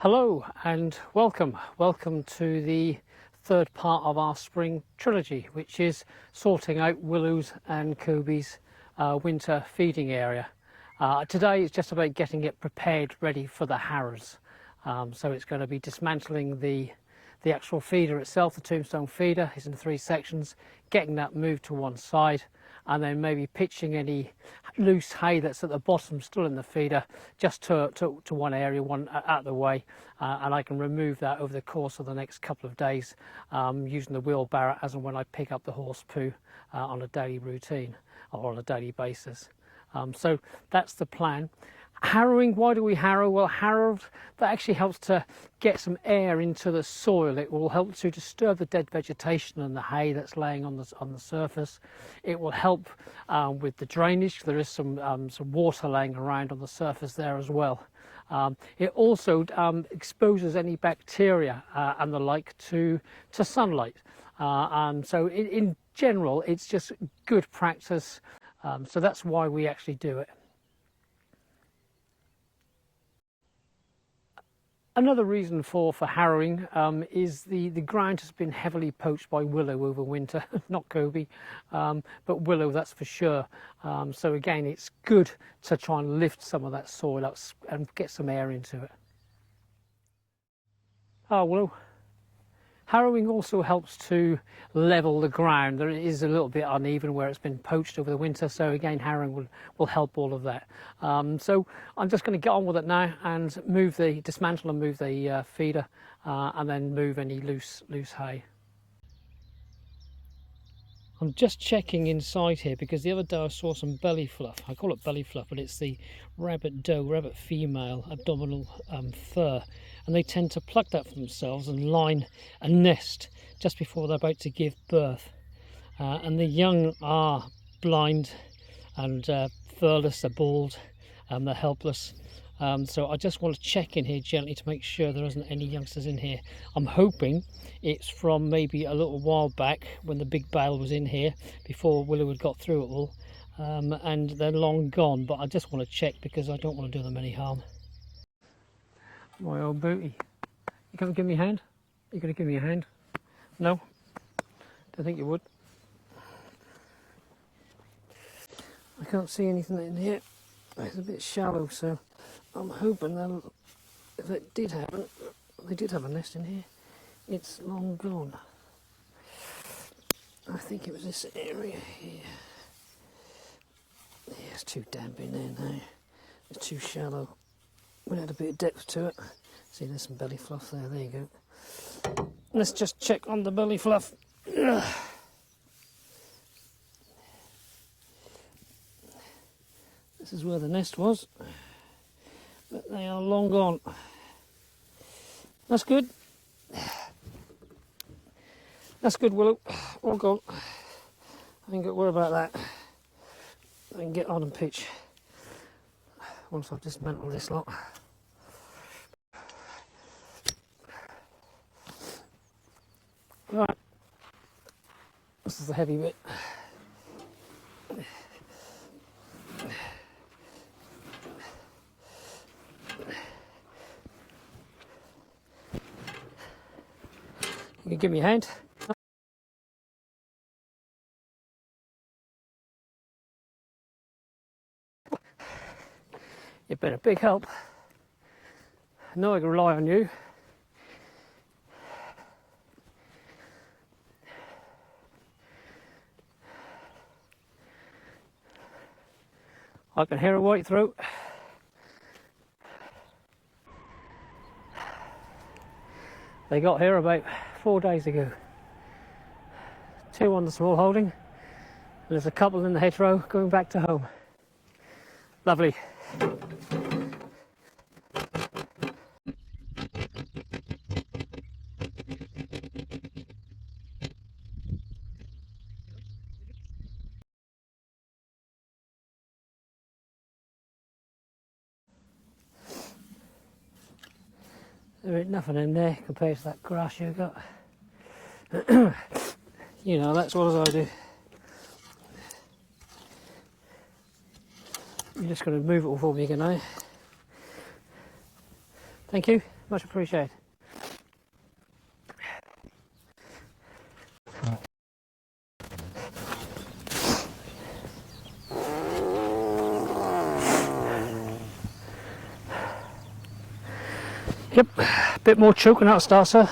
Hello and welcome to the third part of our spring trilogy, which is sorting out Willow's and Coby's winter feeding area. Today it's just about getting it prepared ready for the harrows. So it's going to be dismantling the actual feeder itself. The tombstone feeder is in 3 sections, getting that moved to one side, and then maybe pitching any loose hay that's at the bottom still in the feeder just to one area, one out of the way, and I can remove that over the course of the next couple of days using the wheelbarrow as and when I pick up the horse poo on a daily routine or on a daily basis. So that's the plan. Harrowing, why do we harrow? Well, that actually helps to get some air into the soil. It will help to disturb the dead vegetation and the hay that's laying on the surface. It will help with the drainage. There is some water laying around on the surface there as well. It also exposes any bacteria and the like to sunlight. So in general, it's just good practice. So that's why we actually do it. Another reason for harrowing is the ground has been heavily poached by willow over winter, not Coby, but willow, that's for sure. So again, it's good to try and lift some of that soil up and get some air into it. Oh, Willow. Harrowing also helps to level the ground. There is a little bit uneven where it's been poached over the winter, so again harrowing will help all of that. So I'm just going to get on with it now and dismantle and move the feeder and then move any loose hay. I'm just checking inside here because the other day I saw some belly fluff. I call it belly fluff, but it's the rabbit female abdominal fur, and they tend to pluck that for themselves and line a nest just before they're about to give birth. And the young are blind and furless, they're bald, they're helpless. So I just want to check in here gently to make sure there isn't any youngsters in here. I'm hoping it's from maybe a little while back when the big bale was in here before Willow had got through it all, and they're long gone, but I just want to check because I don't want to do them any harm. My old booty. You going to give me a hand? Are you going to give me a hand? No? Don't think you would. I can't see anything in here. It's a bit shallow, so I'm hoping they'll, if they did have a nest in here, it's long gone. I think it was this area here. Yeah, it's too damp in there now. It's too shallow. We had a bit of depth to it. See, there's some belly fluff there. There you go. Let's just check on the belly fluff. This is where the nest was, but they are long gone. That's good. That's good, Willow. All gone. I ain't got to worry about that. I can get on and pitch once I've dismantled this lot. Right. This is the heavy bit. You can give me a hand. You've been a big help. I know I can rely on you. I can hear a white throat. They got here about 4 days ago. 2 on the Smallholding, and there's a couple in the hedgerow going back to home. Lovely. There ain't nothing in there compared to that grass you got. You know, that's what I do. You're just going to move it all for me again, are you? Thank you. much appreciated. Yep, a bit more choking out starter.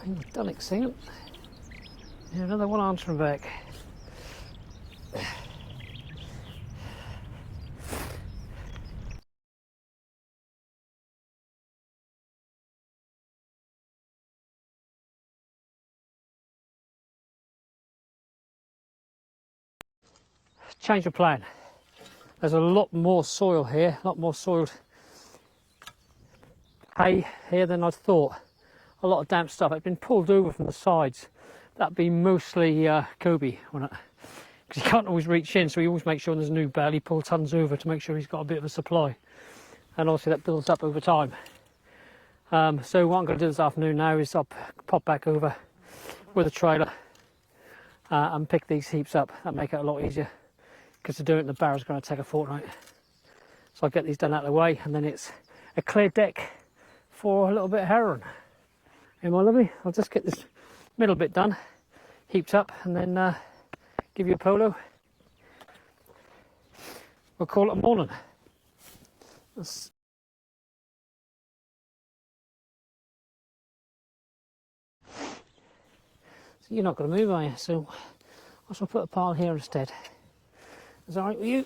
You've done excellent. Yeah, another one answering back. Change of plan. There's a lot more soil here, a lot more soiled hay here than I thought. A lot of damp stuff. It's been pulled over from the sides. That'd be mostly Coby, because he can't always reach in, so he always makes sure there's a new bale. He pulls tons over to make sure he's got a bit of a supply, and obviously that builds up over time. So what I'm going to do this afternoon now is I'll pop back over with a trailer and pick these heaps up. That'll make it a lot easier, because to do it in the barrel is going to take a fortnight. So I'll get these done out of the way, and then it's a clear deck for a little bit of harrowing. Hey my lovely, I'll just get this middle bit done, heaped up, and then give you a polo. We'll call it a morning. So you're not going to move, are you? So I shall put a pile here instead. Is that all right with you?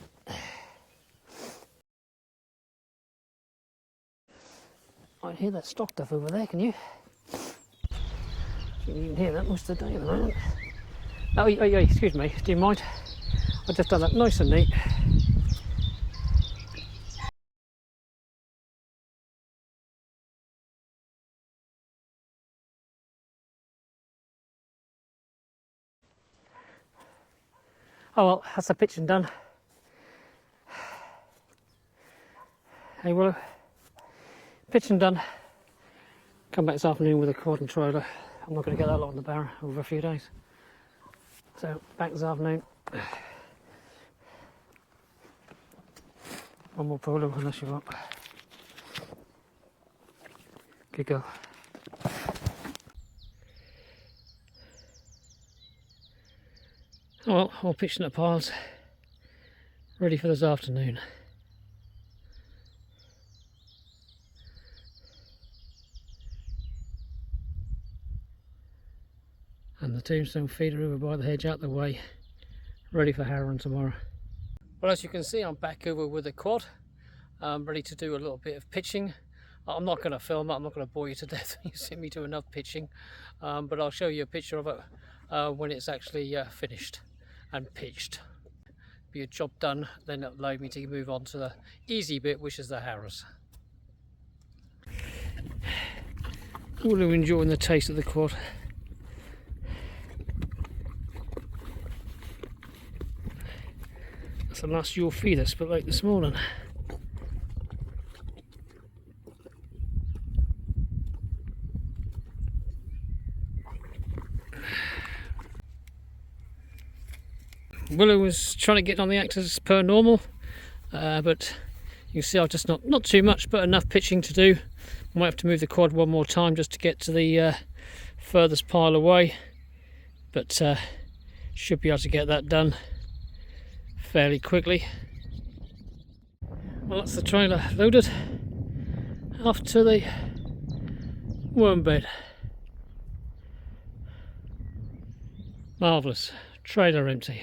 I can hear that stock duff over there, can you? You can even hear that most of the day at the moment. Oh, excuse me, do you mind? I've just done that nice and neat. Oh well, that's the pitching done. Hey Willow, pitching done. Come back this afternoon with a quad and trailer. I'm not going to get that lot in the barrow over a few days. So back this afternoon. One more polo unless you want. Good girl. Oh well, all pitching up piles. Ready for this afternoon. And the tombstone feeder over by the hedge out the way, ready for harrowing tomorrow. Well, as you can see, I'm back over with the quad, ready to do a little bit of pitching. I'm not going to film it, I'm not going to bore you to death. You see me do enough pitching, but I'll show you a picture of it when it's actually finished and pitched. Be a job done, then it'll allow me to move on to the easy bit, which is the harrows. All enjoying the taste of the quad. That's the last you'll feed us, but like this morning. Willow was trying to get on the act as per normal, but you can see I've just not too much, but enough pitching to do. Might have to move the quad one more time just to get to the furthest pile away, but should be able to get that done fairly quickly. Well, that's the trailer loaded. Off to the worm bed. Marvellous. Trailer empty.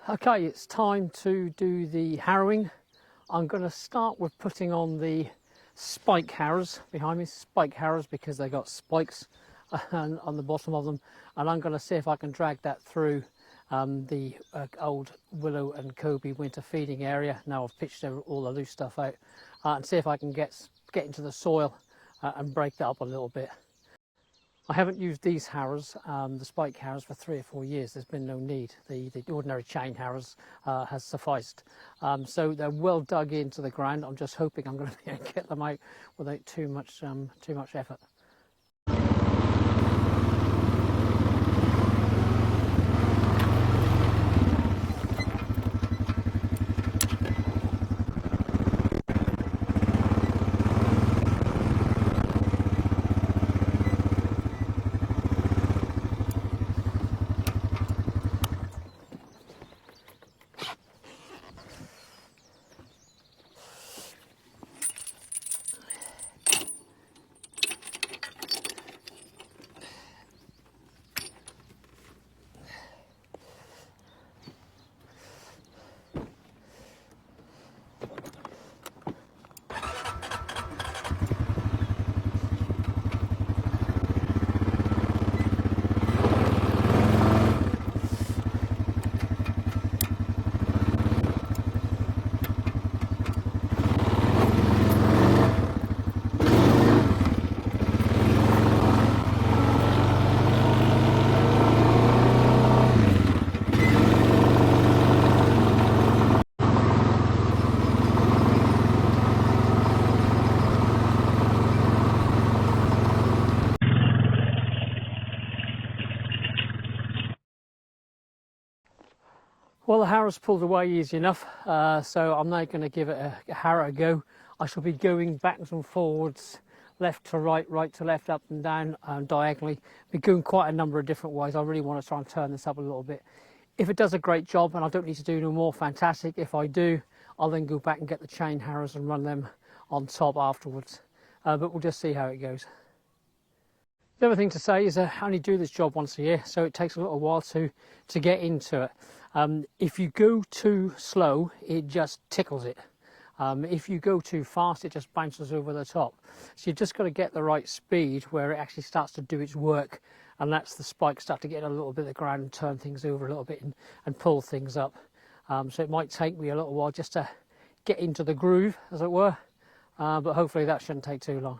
Okay, it's time to do the harrowing I'm going to start with putting on the spike harrows behind me, spike harrows because they got spikes on the bottom of them, and I'm going to see if I can drag that through the old Willow and Coby winter feeding area. Now I've pitched all the loose stuff out, and see if I can get into the soil and break that up a little bit. I haven't used these harrows, the spike harrows, for 3 or 4 years. There's been no need. The ordinary chain harrows has sufficed. So they're well dug into the ground. I'm just hoping I'm going to be able to get them out without too much effort. Well, the harrow's pulled away easy enough, so I'm now going to give it a harrow go. I shall be going backwards and forwards, left to right, right to left, up and down, diagonally. Be going quite a number of different ways. I really want to try and turn this up a little bit. If it does a great job and I don't need to do no more, fantastic. If I do, I'll then go back and get the chain harrows and run them on top afterwards. But we'll just see how it goes. The other thing to say is I only do this job once a year, so it takes a little while to get into it. If you go too slow, it just tickles it. If you go too fast, it just bounces over the top. So you've just got to get the right speed where it actually starts to do its work, and that's the spikes start to get a little bit of the ground and turn things over a little bit and pull things up. So it might take me a little while just to get into the groove, as it were, but hopefully that shouldn't take too long.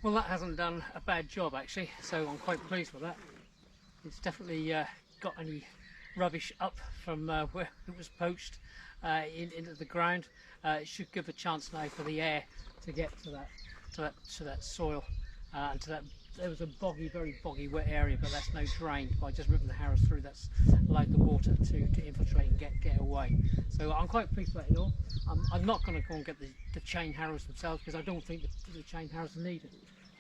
Well, that hasn't done a bad job actually, so I'm quite pleased with that. It's definitely got any rubbish up from where it was poached into the ground. It should give a chance now for the air to get to that soil and to that a boggy, very boggy, wet area, but that's now drained by just ripping the harrows through. That's allowed the water to infiltrate and get away. So I'm quite pleased with that. I'm not going to go and get the chain harrows themselves, because I don't think the chain harrows are needed.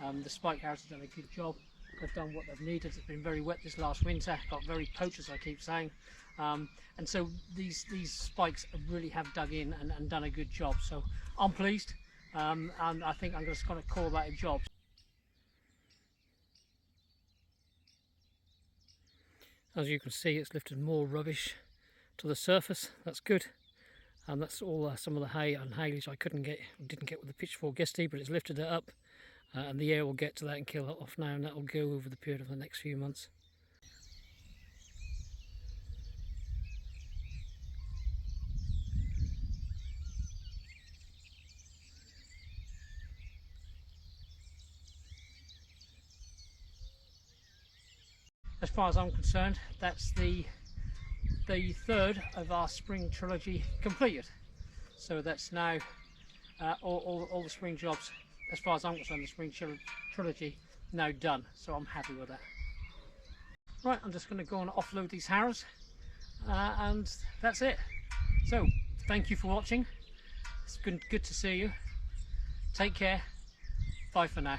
The spike harrows have done a good job. They've done what they've needed. It's been very wet this last winter. Got very poached, as I keep saying, and so these spikes really have dug in and done a good job. So I'm pleased, and I think I'm just going to call that a job. As you can see, it's lifted more rubbish to the surface. That's good. And that's all some of the hay and haylage I didn't get with the pitchfork yesterday, but it's lifted it up, and the air will get to that and kill it off now, and that will go over the period of the next few months. As far as I'm concerned, that's the third of our spring trilogy completed. So that's now all the spring jobs, as far as I'm concerned, the spring trilogy now done. So I'm happy with that. Right, I'm just going to go and offload these harrows, and that's it. So thank you for watching. It's been good to see you. Take care. Bye for now.